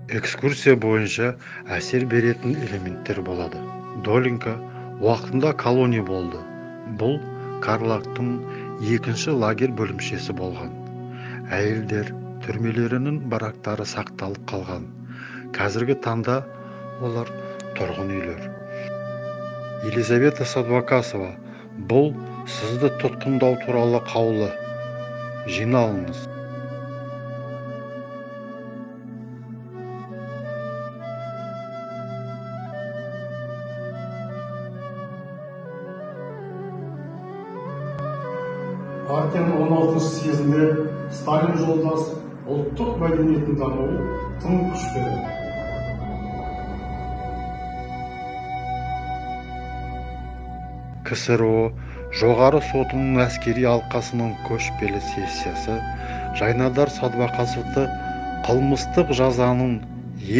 Экскурсия бойынша әсер беретін элементтер болады. Долинка уақытында колония болды. Бұл Карлактың екінші лагерь бөлімшесі болған. Әйелдер түрмелерінің барактары сақталып қалған. Қазіргі таңда олар тұрғын үйлер. Елизавета Садвакасова, бұл сізді тұтқындау туралы қаулы. Жиналыңыз. Партияның 16-шы съезінде Сталин жолдас ұлттық мәдениетін дамуы тың күш берді. КСРО жоғары сотының әскери алқасының көшпелі сессиясы Жайнадар Садвақасовты қылмыстық жазаның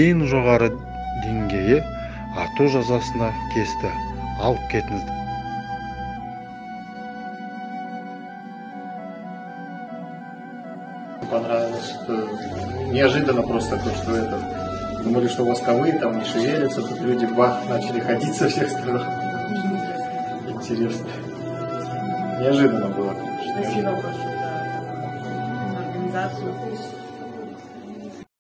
ең жоғары деңгейі ату жазасына кесті. Алып кетіңіз. Понравилось, что неожиданно просто то, что это. Думали, что восковые там не шевелятся, тут люди бах начали ходить со всех сторон. Интересно. Неожиданно было. Спасибо большое за организацию.